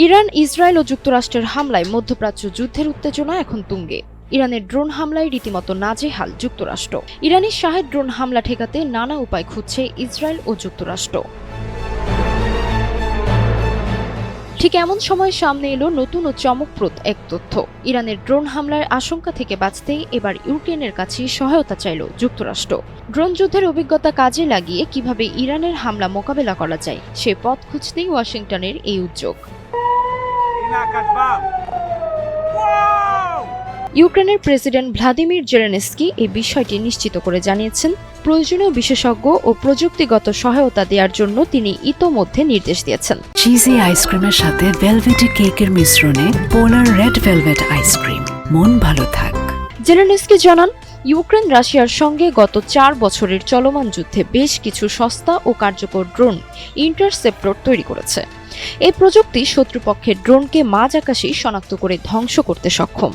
Iran, Israel ও যুক্তরাষ্ট্রের হামলায় মধ্যপ্রাচ্য যুদ্ধের উত্তেজনা এখন তুঙ্গে। ইরানের ড্রোন হামলায় রীতিমতো নাজেহাল যুক্তরাষ্ট্র। ইরানি শাহেদ ড্রোন হামলা ঠেকাতে নানা উপায় খুঁজছে ইসরায়েল ও যুক্তরাষ্ট্র। ঠিক এমন সময় সামনে এলো নতুন ও চমকপ্রদ এক তথ্য। ইরানের ড্রোন হামলার আশঙ্কা থেকে বাঁচতেই এবার ইউক্রেনের কাছে সহায়তা চাইল যুক্তরাষ্ট্র। ড্রোন যুদ্ধের অভিজ্ঞতা কাজে লাগিয়ে কিভাবে ইরানের হামলা মোকাবেলা করা যায় সে পথ খুঁজতেই ওয়াশিংটনের এই উদ্যোগ। ইউক্রেনের প্রেসিডেন্ট ভ্লাদিমির জেলেনস্কি এই বিষয়টি নিশ্চিত করে জানিয়েছেন, প্রয়োজনীয় বিশেষজ্ঞ ও প্রযুক্তিগত সহায়তা দেওয়ার জন্য তিনি ইতোমধ্যে নির্দেশ দিয়েছেন। চিজি আইসক্রিমের সাথে ভেলভেটি কেকের মিশ্রণে পোলার রেড ভেলভেট আইসক্রিম, মন ভালো থাক। জেলেনস্কি জানান, ইউক্রেন রাশিয়ার সঙ্গে গত 4 বছরের চলমান যুদ্ধে বেশ কিছু সস্তা ও কার্যকর ড্রোন ইন্টারসেপ্টর তৈরি করেছে। এই প্রযুক্তি শত্রুপক্ষের ড্রোনকে মাঝ আকাশেই শনাক্ত করে ধ্বংস করতে সক্ষম।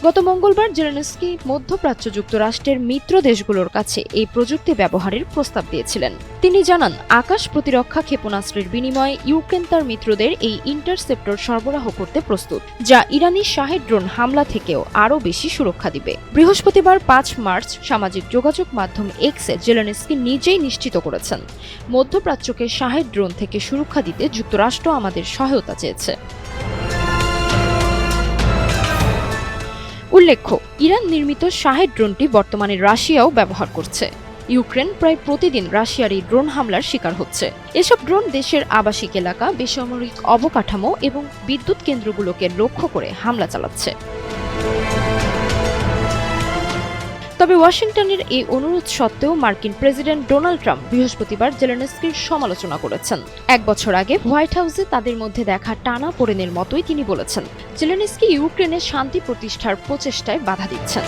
গত মঙ্গলবার জেলেনস্কি মধ্যপ্রাচ্য যুক্তরাষ্ট্রের মিত্র দেশগুলোর কাছে এই প্রযুক্তি ব্যবহারের প্রস্তাব দিয়েছিলেন। তিনি জানান, আকাশ প্রতিরক্ষা ক্ষেপণাস্ত্রের বিনিময়ে ইউক্রেন তার মিত্রদের এই ইন্টারসেপ্টর সরবরাহ করতে প্রস্তুত, যা ইরানি শাহেদ ড্রোন হামলা থেকেও আরও বেশি সুরক্ষা দিবে। বৃহস্পতিবার 5 মার্চ সামাজিক যোগাযোগ মাধ্যম এক্সে জেলেনস্কি নিজেই নিশ্চিত করেছেন, মধ্যপ্রাচ্যকে শাহেদ ড্রোন থেকে সুরক্ষা দিতে যুক্তরাষ্ট্র আমাদের সহায়তা চেয়েছে। উল্লেখ্য, ইরান নির্মিত শাহেদ ড্রোনটি বর্তমানে রাশিয়াও ব্যবহার করছে। ইউক্রেন প্রায় প্রতিদিন রাশিয়ার এই ড্রোন হামলার শিকার হচ্ছে। এসব ড্রোন দেশের আবাসিক এলাকা, বেসামরিক অবকাঠামো এবং বিদ্যুৎ কেন্দ্রগুলোকে লক্ষ্য করে হামলা চালাচ্ছে। তবে ওয়াশিংটনের এই অনুরোধ সত্ত্বেও মার্কিন প্রেসিডেন্ট ডোনাল্ড ট্রাম্প বৃহস্পতিবার জেলেনস্কির সমালোচনা করেছেন। 1 বছর আগে হোয়াইট হাউসে তাদের মধ্যে দেখা টানাপোড়েনের মতোই তিনি বলেছেন, জেলেনস্কি ইউক্রেনের শান্তি প্রতিষ্ঠার প্রচেষ্টায় বাধা দিচ্ছেন।